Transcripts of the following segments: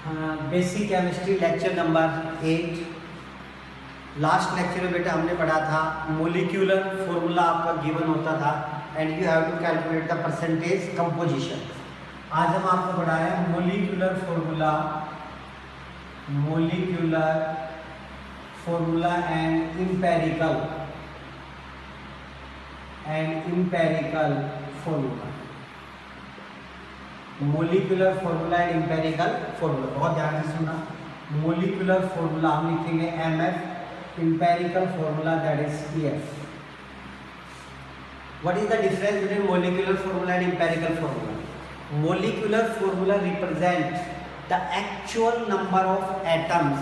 Basic chemistry lecture number 8। Last lecture में बेटा हमने पढ़ा था मोलिक्यूलर फॉर्मूला आपका गिवन होता था and you have to calculate the percentage composition. आज हम आपको पढ़ाया molecular formula and empirical formula. Molecular formula and empirical formula, बहुत ध्यान से सुनना। मोलिकुलर फॉर्मूला हम लिखेंगे MF, empirical formula that is PF। What is the difference between molecular formula and empirical formula? Molecular formula represent the actual number of atoms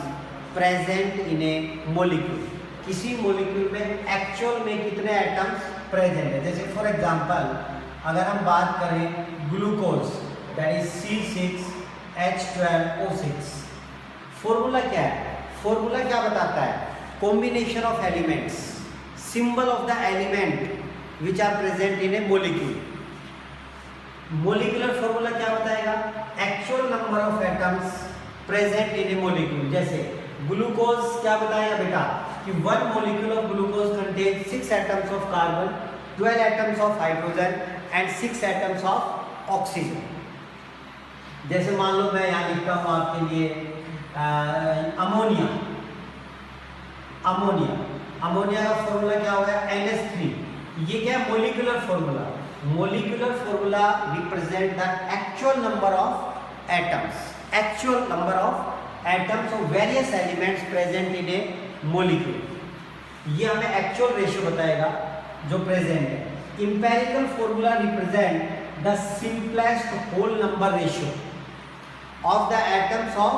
present in a molecule. किसी molecule में actual में कितने atoms present है। जैसे for example अगर हम बात करें glucose that is C6H12O6। Formula क्या है? फॉर्मूला क्या बताता है? Combination of elements, symbol of the element which are present in a molecule. Molecular formula क्या बताएगा? Actual number of atoms present in a molecule. जैसे ग्लूकोज क्या बताएगा बेटा कि one molecule of glucose contain 6 atoms of carbon, 12 atoms of hydrogen and 6 atoms of oxygen. जैसे मान लो मैं यहाँ लिखता हूँ आपके लिए अमोनिया। का फॉर्मूला क्या होगा? NH3। ये क्या है? Molecular formula. Molecular formula represent the actual number of atoms of various elements present in a molecule. ये हमें एक्चुअल रेशियो बताएगा जो प्रेजेंट है। Empirical formula represent the simplest whole number ratio of the atoms of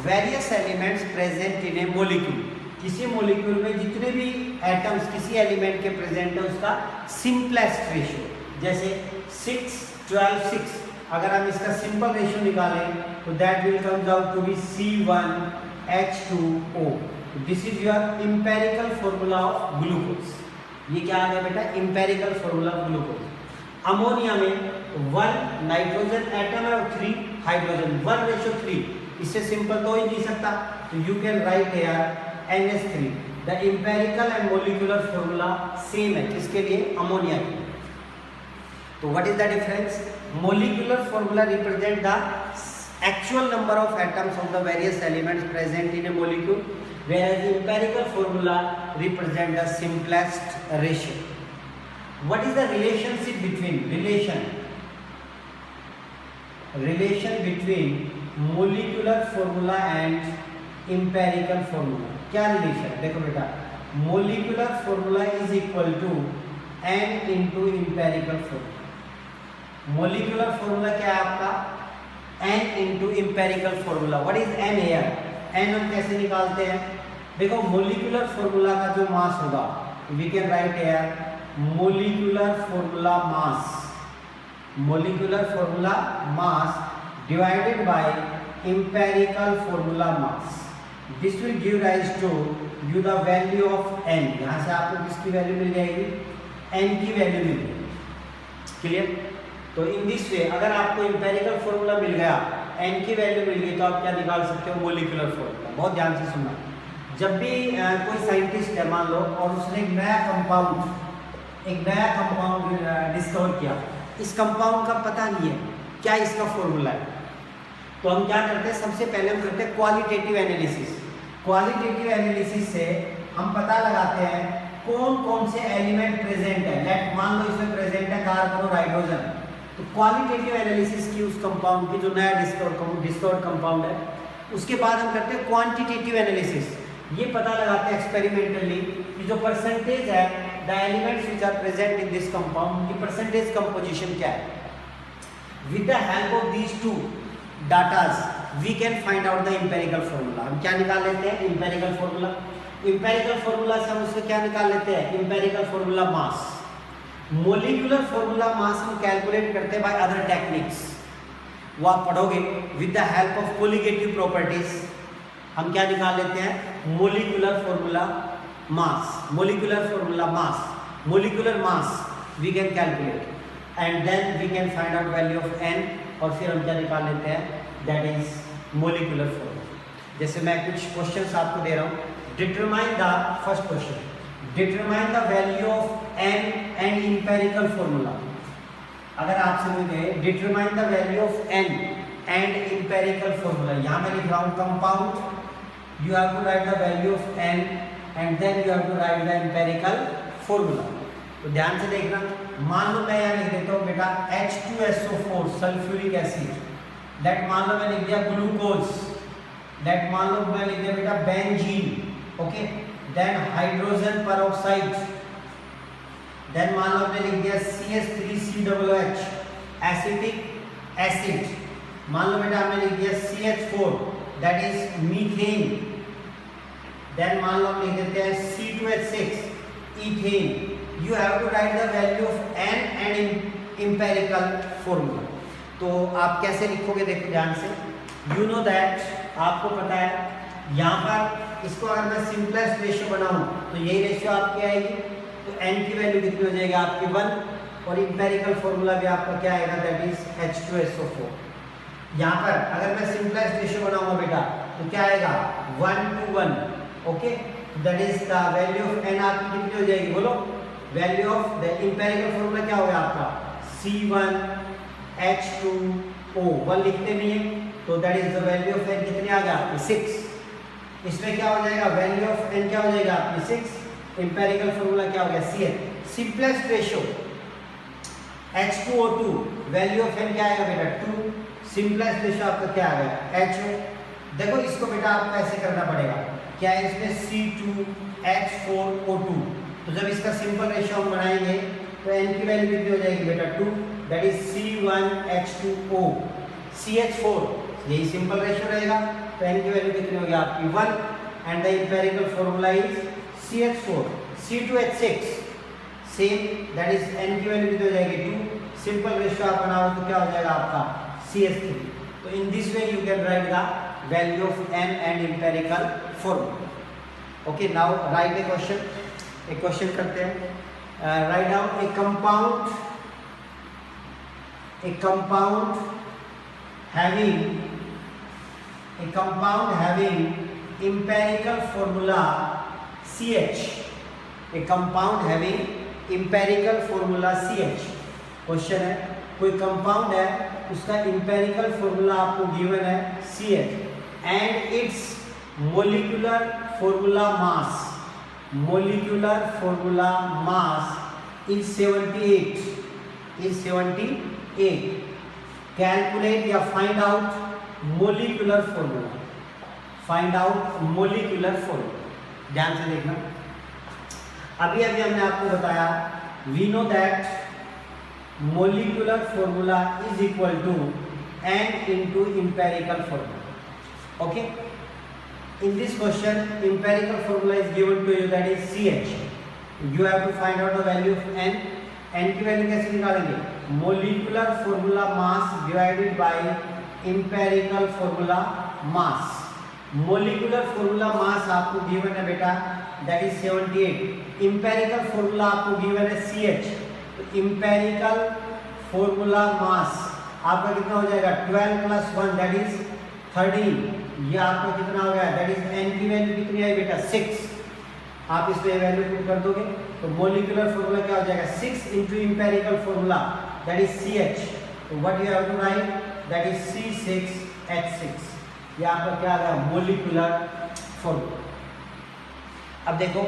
various elements present in a molecule. किसी molecule में जितने भी atoms किसी एलिमेंट के प्रेजेंट है उसका सिंपलेस्ट रेशियो। जैसे 6, 12, 6 अगर हम इसका सिंपल रेशियो निकालें तो that will comes out to be C1H2O। This is your empirical formula of glucose. ये क्या आ गया बेटा? Empirical formula of glucose. Ammonia में 1 नाइट्रोजन एटम है और 3 हाइड्रोजन, 1:3। इससे सिंपल तो हो ही नहीं सकता, तो you can write here NH3। The empirical and molecular formula same है। किसके लिए? अमोनिया के लिए। तो what is the difference? Molecular formula represent the actual number of atoms of the various elements present in a molecule, whereas the empirical formula represent the simplest ratio. What is the relationship between molecular formula and empirical formula? क्या relation? देखो बेटा, molecular formula is equal to n into empirical formula। molecular formula क्या है आपका? n into empirical formula। what is n here? n हम कैसे निकालते हैं? देखो मोलिकुलर फॉर्मूला का जो मास होगा we can write here molecular formula mass divided by empirical formula mass. This will give rise to you the value of n। यहाँ से आपको किसकी वैल्यू मिल जाएगी? n की वैल्यू मिल जाएगी। क्लियर? तो इन दिस वे अगर आपको इंपेरिकल फॉर्मूला मिल गया, n की वैल्यू मिल गई, तो आप क्या निकाल सकते हो? Molecular formula. बहुत ध्यान से सुनना। जब भी कोई साइंटिस्ट है मान लो और उसने एक नया कंपाउंड डिस्कवर किया, इस कंपाउंड का पता नहीं है क्या इसका फॉर्मूला है, तो हम क्या करते हैं? सबसे पहले हम करते हैं क्वालिटेटिव एनालिसिस। क्वालिटेटिव एनालिसिस से हम पता लगाते हैं कौन कौन से एलिमेंट प्रेजेंट है। लेट मान लो इसमें प्रेजेंट है कार्बन और हाइड्रोजन, तो क्वालिटेटिव एनालिसिस की उस कंपाउंड की जो नया डिस्कवर्ड कंपाउंड है, उसके बाद हम करते हैं क्वांटिटेटिव एनालिसिस। ये पता लगाते हैं एक्सपेरिमेंटली कि जो परसेंटेज है the elements which are present in this compound की परसेंटेज कंपोजिशन क्या है। With the help of these two datas we can find out the empirical formula. हम क्या निकाल लेते हैं? Empirical formula. इंपेरिकल फॉर्मूला से हम उससे क्या निकाल लेते हैं? इंपेरिकल फॉर्मूला मास। मोलिकुलर फॉर्मूला मास हम कैलकुलेट करते हैं बाय अदर टेक्निक्स, वो आप पढ़ोगे। With the help of colligative properties हम क्या निकाल लेते हैं? Molecular formula mass we can calculate and then we can find out value of n, और फिर हम क्या निकाल लेते हैं? That is molecular formula. जैसे मैं कुछ क्वेश्चंस आपको दे रहा हूँ, determine the first question, determine the value of n and empirical formula. अगर आपसे मुझे determine the value of n and empirical formula, यहाँ मैं लिख रहा हूँ compound, you have to write the value of n and then you have to write the empirical formula. तो ध्यान से देखना, मान लो मैं यहाँ लिख देता हूँ बेटा H2SO4 सल्फ्यूरिक एसिड, दैट मान लो मैं लिख दिया ग्लूकोज, दैट मान लो मैं लिख दिया बेटा benzene, okay, then hydrogen peroxide, then मान लो हमने लिख दिया CH3COOH एसिटिक एसिड, मान लो बेटा हमने लिख दिया CH4 that is methane, then मान लो हम लिख देते हैं C2H6 ethane. You have to write the value of n and empirical formula. तो आप कैसे लिखोगे देखो ध्यान से, यू नो दैट, आपको पता है यहाँ पर इसको अगर मैं सिंपलेस्ट रेशियो बनाऊँ तो यही रेशियो आपकी आएगी, तो एन की वैल्यू कितनी हो जाएगी आपकी 1, और इंपेरिकल फॉर्मूला भी आपका क्या आएगा दैट इज H2SO4। यहाँ पर अगर मैं सिंपलेस्ट रेशियो बनाऊंगा बेटा तो क्या आएगा 1:1, okay, that is the value of n आपकी कितनी हो जाएगी बोलो, value of the empirical formula क्या होगा आपका C1H2O, 1 लिखते नहीं है तो that is the value of n कितनी आ गया आपकी 6। इसमें क्या हो जाएगा, वैल्यू ऑफ एन क्या हो जाएगा आपकी 6, इंपेरिकल फॉर्मूला क्या हो गया CN। Simplest ratio H2O2, value of n क्या आएगा बेटा 2, सिंपलेस्ट रेशियो आपका क्या आ गया HO। देखो इसको बेटा आपको ऐसे करना पड़ेगा, क्या है इसमें C2H4O2, तो जब इसका सिंपल रेशियो हम बनाएंगे तो n की वैल्यू कितनी हो जाएगी बेटा 2, दैट इज C1H2O, CH4, यही सिंपल रेशियो रहेगा, तो n की वैल्यू कितनी होगी आपकी 1, and the empirical formula is CH4, C2H6 same, that is n की वैल्यू कितनी हो जाएगी 2, सिंपल रेशियो आप बनाओ तो क्या हो जाएगा आपका CH3। तो in this way you can write the value of n and empirical formula. Okay, now right A question, एक क्वेश्चन करते हैं, right down A compound having empirical formula CH, a compound having empirical formula CH। Question है, कोई compound है उसका empirical formula आपको given है CH and its molecular formula mass is 78। Calculate या फाइंड आउट मोलिकुलर फॉर्मूला। ध्यान से देखना, अभी हमने आपको बताया we know that molecular formula is equal to n into empirical formula। okay, in this question empirical formula is given to you, that is CH, you have to find out the value of n की value कैसे निकालेंगे, molecular formula mass divided by empirical formula mass. Molecular formula mass आपको given है बेटा that is 78, empirical formula आपको given है CH, तो empirical formula मास आपका कितना हो जाएगा 12 + 1 दैट इज 13, ये आपका कितना हो गया दैट इज n की वैल्यू कितनी आई बेटा 6, आप इसमें वैल्यू पुट कर दोगे तो मोलिकुलर फॉर्मूला क्या हो जाएगा 6 into empirical formula that is CH, तो what you have to write that is C6H6, ये आपका क्या आ गया मोलिकुलर फॉर्मूला। अब देखो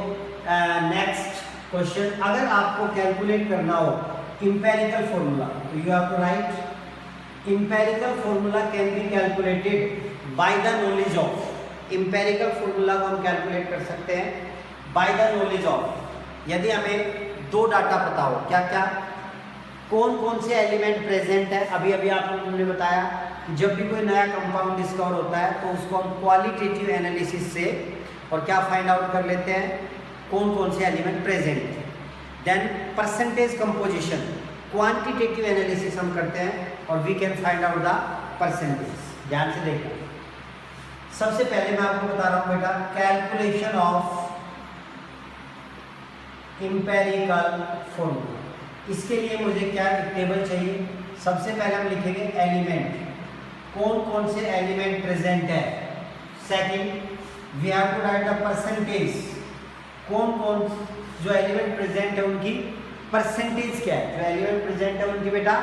नेक्स्ट क्वेश्चन, अगर आपको कैलकुलेट करना हो इंपेरिकल फॉर्मूला तो you have to write empirical formula can be calculated by the knowledge of, empirical formula को हम कैलकुलेट कर सकते हैं बाय द नॉलेज ऑफ, यदि हमें दो डाटा पता हो, क्या क्या, कौन कौन से एलिमेंट प्रेजेंट है। अभी आप लोगों ने बताया कि जब भी कोई नया कंपाउंड डिस्कवर होता है तो उसको हम क्वालिटेटिव एनालिसिस से और क्या फाइंड आउट कर लेते हैं, कौन कौन से एलिमेंट प्रेजेंट है। Then percentage composition, quantitative analysis हम करते हैं और we can find out the percentage. ध्यान से देखो, सबसे पहले मैं आपको बता रहा हूँ बेटा कैलकुलेशन ऑफ इंपेरिकल फॉर्मूला। इसके लिए मुझे क्या एक टेबल चाहिए, सबसे पहले हम लिखेंगे एलिमेंट, कौन कौन से एलिमेंट प्रेजेंट है। Second we have to write the percentage, कौन कौन जो एलिमेंट प्रेजेंट है उनकी परसेंटेज क्या है, जो एलिमेंट प्रेजेंट है उनकी बेटा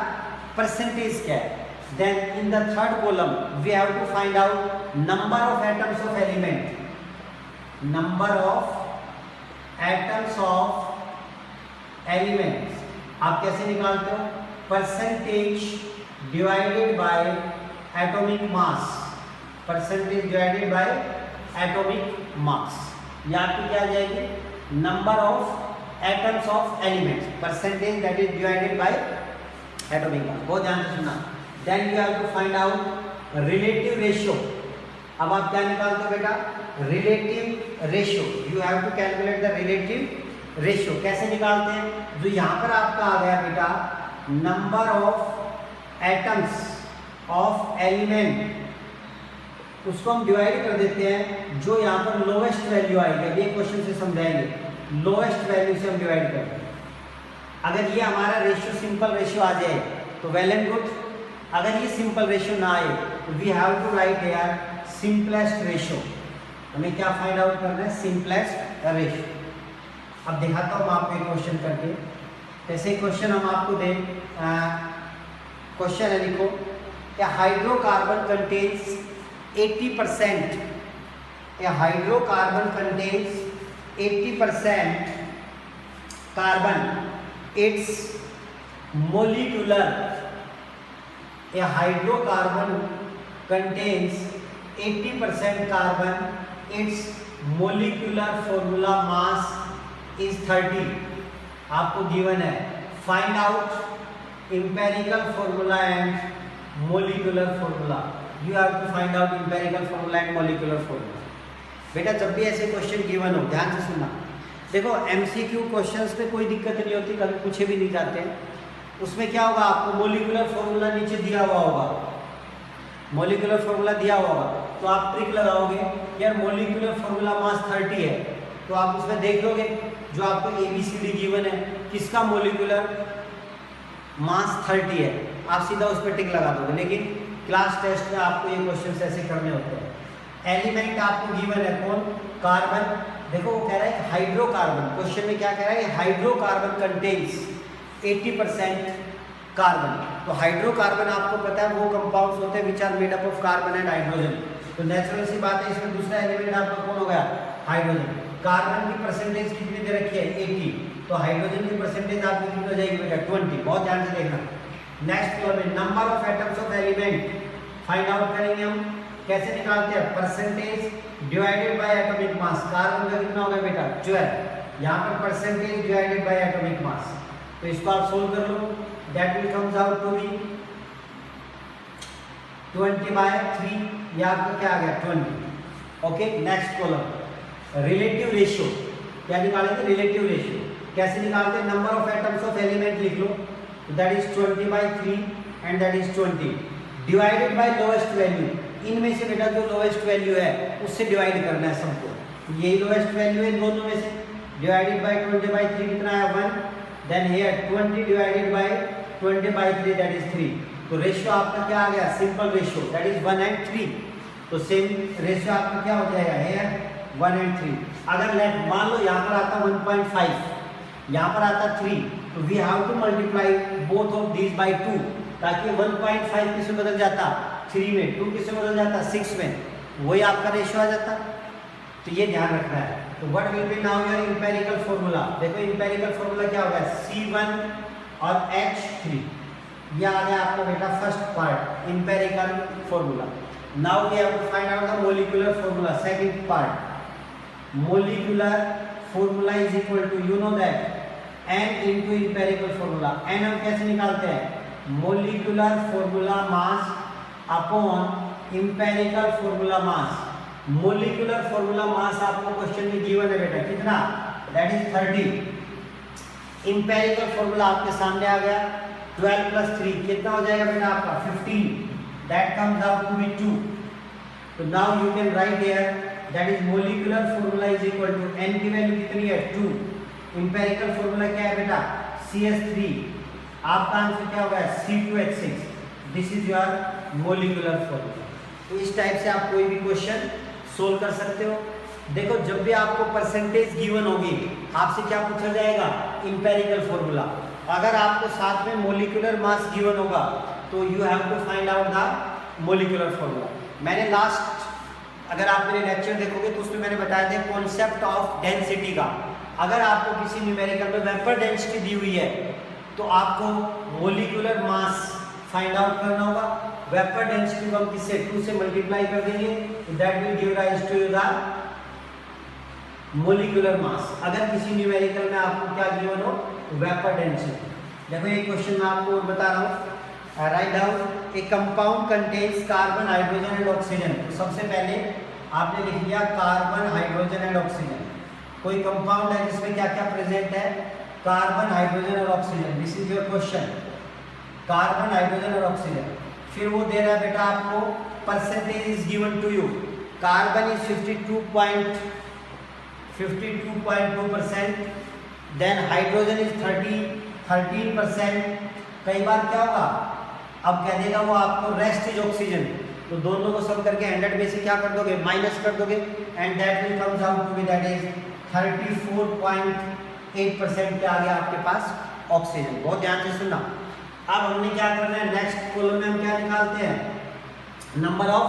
परसेंटेज क्या है। Then in the third column we have to find out number of atoms of element, number of atoms of elements आप कैसे निकालते हो, percentage divided by atomic mass, percentage divided by atomic mass. ये आपकी क्या आ जाएगी, number of atoms of elements, percentage that is divided by atomic mass. बहुत ध्यान से सुनना। Then you have to find out relative ratio. अब आप क्या निकालते हो बेटा, relative ratio. You have to calculate the relative ratio. कैसे निकालते हैं, जो यहाँ पर आपका आ गया बेटा number of atoms of element, उसको हम डिवाइड कर देते हैं जो यहाँ पर लोवेस्ट वैल्यू आएगी। अब ये क्वेश्चन से समझाएंगे, लोवेस्ट वैल्यू से हम डिवाइड करते हैं। अगर ये हमारा रेशियो सिंपल रेशियो आ जाए तो वेल एंड गुड, अगर ये सिंपल रेशियो ना आए तो we have to write here simplest ratio. हमें क्या फाइंड आउट करना है, सिंपलेस्ट रेशियो। अब दिखाता हूँ मैं आपको एक क्वेश्चन करके। जैसे क्वेश्चन हम आपको दें, क्वेश्चन है, लिखो a hydrocarbon contains 80%, a hydrocarbon contains 80% carbon, its molecular, a hydrocarbon contains 80% carbon, its molecular formula mass is 30। आपको गिवन है find out empirical formula and molecular formula. You have to find out empirical formula and molecular formula. बेटा जब भी ऐसे question given हो ध्यान से सुनना। देखो एमसीक्यू क्वेश्चंस में कोई दिक्कत नहीं होती, कभी पूछे भी नहीं जाते हैं। उसमें क्या होगा, आपको मोलिकुलर फॉर्मूला नीचे दिया हुआ होगा, मोलिकुलर फॉर्मूला दिया हुआ होगा, तो आप ट्रिक लगाओगे यार मोलिकुलर फॉर्मूला मास 30 है, तो आप उसमें देख लोगे जो आपको ABCD गिवन है किसका मोलिकुलर मास 30 है, आप सीधा उस पर टिक लगा दोगे। लेकिन क्लास टेस्ट में आपको ये क्वेश्चन ऐसे करने होते हैं। एलिमेंट आपको गिवन है कौन, कार्बन। देखो वो कह रहा है हाइड्रोकार्बन, क्वेश्चन में क्या कह रहा है, हाइड्रोकार्बन कंटेन्स 80% कार्बन। तो हाइड्रोकार्बन आपको पता है वो कंपाउंड्स होते हैं which are made up of carbon and hydrogen. तो नेचुरल सी बात है इसमें दूसरा एलिमेंट आपका कौन हो गया, हाइड्रोजन। कार्बन की परसेंटेज कितनी दे रखी है 80, तो हाइड्रोजन की परसेंटेज आपकी कितनी हो जाएगी बेटा 20। बहुत ध्यान से देखना। नेक्स्ट कॉलम में number of atoms of element find out करेंगे हम। कैसे निकालते हैं, percentage divided by atomic mass. Carbon का कितना होगा बेटा 12, यहाँ पर percentage divided by atomic mass. तो इसको आप सोल्व कर लो, that will comes out to be 20/3, या आपका क्या आ गया 20। Okay next column relative ratio. क्या निकालेंगे, रिलेटिव रेशियो। कैसे निकालते हैं, number of atoms of element लिख लो, that is 20/3 and that is 20 divided by lowest value. इनमें से बेटा जो लोएस्ट वैल्यू है उससे डिवाइड करना है सबको। यही लोएस्ट वैल्यू है दोनों में से, डिवाइडेड बाय 20/3 कितना है 1, then here 20 divided by 20/3 that is 3। तो रेशियो आपका क्या आ गया, simple ratio that is 1 and 3। तो सेम रेशियो आपका क्या हो जाएगा हियर 1 and 3। अगर लेट मान लो यहाँ पर आता 1.5, यहाँ पर आता 3, तो we have to multiply both of these by 2, ताकि 1.5 किस में बदल जाता 3 में, 2 किस में बदल जाता 6 में, वही आपका रेशियो आ जाता। तो ये ध्यान रखना है। तो what will be now your empirical formula. देखो इंपेरिकल फॉर्मूला क्या होगा, C1 और H3। ये आ गया आपका बेटा first part empirical formula. Now we have to find out the molecular formula, second part. molecular formula is equal to, you know that n into empirical formula। n हम कैसे निकालते हैं, molecular formula mass upon empirical formula mass। molecular formula mass आपको question में given है बेटा कितना, that is 30। empirical formula आपके सामने आ गया 12 + 3 कितना हो जाएगा बेटा आपका 15, that comes out to be 2। तो now you can write here that is molecular formula is equal to n की वैल्यू कितनी है 2, इंपेरिकल फॉर्मूला क्या है बेटा CS3, आपका आंसर क्या होगा C2H6। This is your molecular formula. तो इस टाइप से आप कोई भी क्वेश्चन सोल्व कर सकते हो। देखो जब भी आपको परसेंटेज गिवन होगी आपसे क्या पूछा जाएगा, इंपेरिकल फॉर्मूला। अगर आपको साथ में मोलिकुलर मास गिवन होगा तो you have to find out the molecular formula. मैंने लास्ट, अगर आप मेरे लेक्चर देखोगे तो उसमें मैंने बताया था कॉन्सेप्ट ऑफ डेंसिटी का। अगर आपको किसी न्यूमेरिकल में वेपर डेंसिटी दी हुई है तो आपको मोलिकुलर मास फाइंड आउट करना होगा। वेपर डेंसिटी को हम किससे 2 से मल्टीप्लाई कर देंगे, that will give rise to the molecular mass. अगर किसी न्यूमेरिकल में आपको क्या गिवन हो, वेपर डेंसिटी। देखो एक क्वेश्चन मैं आपको और बता रहा हूँ, write down a compound contains carbon hydrogen and oxygen. तो सबसे पहले आपने लिख लिया कार्बन हाइड्रोजन एंड ऑक्सीजन। कोई कंपाउंड है जिसमें क्या क्या प्रेजेंट है, कार्बन हाइड्रोजन और oxygen. This is your question, carbon hydrogen और ऑक्सीजन। फिर वो दे रहा है बेटा आपको percentage is given to you, carbon is 52.2%, then hydrogen is 13%। कई बार क्या होगा, अब कह देगा वो आपको रेस्ट इज ऑक्सीजन, तो दोनों को सम करके 100 में से क्या कर दोगे, माइनस कर दोगे, and that will comes out to be that is 34.8% के आगे आपके पास ऑक्सीजन। बहुत ध्यान से सुनना। अब हमने क्या करना है, नेक्स्ट कॉलम में हम क्या निकालते हैं, नंबर ऑफ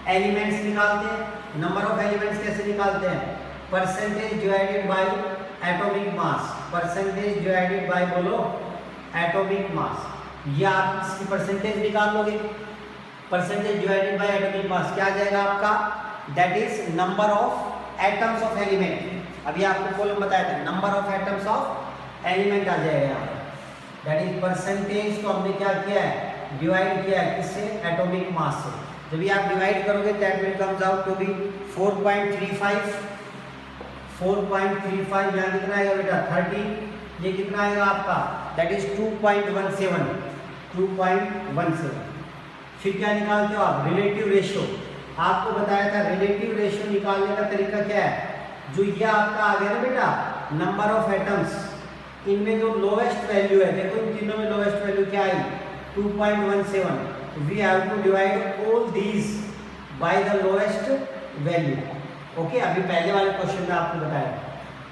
एलिमेंट्स निकालते हैं। नंबर ऑफ एलिमेंट्स कैसे निकालते हैं, percentage divided by atomic mass. Percentage divided by बोलो एटॉमिक मास। ये आप इसकी परसेंटेज निकाल लोगे, percentage divided by atomic mass क्या आ जाएगा आपका, that is number of atoms of element. अभी आपको कॉलम बताया था, number of atoms of element आ जाएगा यहाँ, दैट इज परसेंटेज को हमने क्या किया है, डिवाइड किया है किससे, एटॉमिक मास से। जब ये आप डिवाइड करोगे that will comes out to be 4.35। यहाँ कितना आएगा बेटा 30, ये कितना आएगा आपका, दैट इज 2.17। फिर क्या निकालते हो आप, रिलेटिव रेशियो। आपको बताया था रिलेटिव रेशियो निकालने का तरीका क्या है, जो ये आपका आ गया ना बेटा नंबर ऑफ एटम्स, इनमें जो लोएस्ट वैल्यू है, देखो इन तीनों में लोएस्ट वैल्यू क्या आई 2.17, we have to divide all these by the lowest value. Okay, अभी पहले वाले क्वेश्चन में आपको बताया।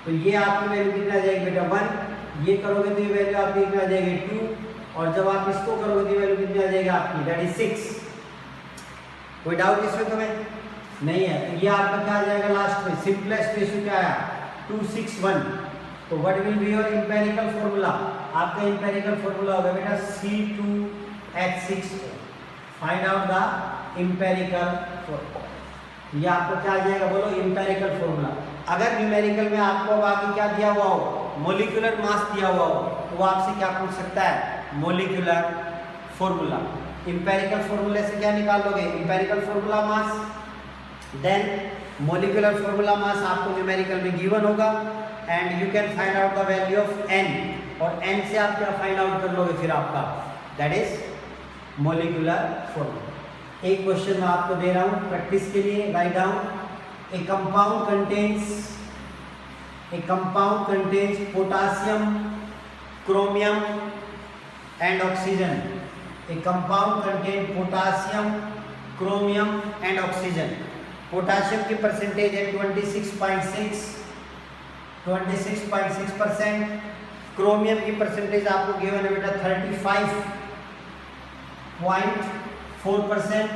तो ये आपकी वैल्यू कितना आ जाएगी बेटा 1, ये करोगे तो ये वैल्यू आपकी कितना आ जाएगी 2, और जब आप इसको करोगे तो ये वैल्यू कितनी आ जाएगी आपकी, दैट इज 6। कोई डाउट इसमें तुम्हें नहीं है। तो ये आपका क्या आ जाएगा लास्ट में, सिंपलेस्ट रेशियो क्या आया 261। तो what will be your empirical formula, आपका इंपेरिकल फॉर्मूला होगा बेटा C2H6। Find out the empirical formula. ये आपको क्या आ जाएगा बोलो, इंपेरिकल फॉर्मूला। अगर न्यूमेरिकल में आपको अब आगे क्या दिया हुआ हो, मोलिकुलर मास दिया हुआ हो, तो वो आपसे क्या पूछ सकता है, मोलिकुलर फॉर्मूला। इंपेरिकल फॉर्मूले से क्या निकाल लोगे, empirical formula mass, then molecular formula mass आपको न्यूमेरिकल में गिवन होगा, and you can find out the value of n, और n से आप क्या फाइंड आउट कर लोगे फिर आपका, दैट इज मोलिकुलर फॉर्मूला। एक क्वेश्चन मैं आपको दे रहा हूँ प्रैक्टिस के लिए, right down a compound contains potassium, chromium and oxygen. A compound contain potassium, chromium and oxygen. Potassium की परसेंटेज है 26.6%। क्रोमियम की परसेंटेज आपको गिवन है बेटा 35.4%,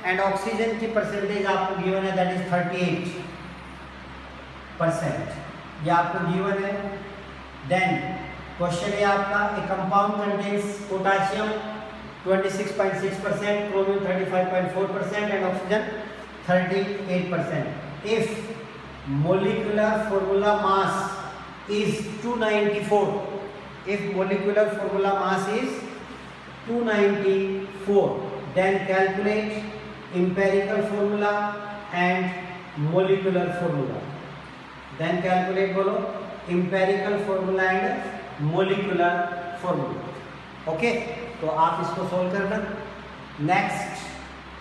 एंड ऑक्सीजन की परसेंटेज आपको गिवन है दैट इज 38%। ये आपको गिवन है। देन क्वेश्चन है आपका, ए compound contains potassium 26.6%, chromium 35.4% and oxygen 38%. If molecular formula mass is 294, then calculate empirical formula and molecular formula. Then calculate बोलो empirical formula and molecular formula. Okay, तो आप इसको solve करना। नेक्स्ट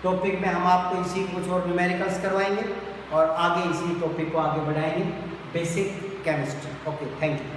टॉपिक में हम आपको इसी कुछ और न्यूमेरिकल्स करवाएंगे और आगे इसी टॉपिक को आगे बढ़ाएंगे, basic chemistry. Okay, thank you.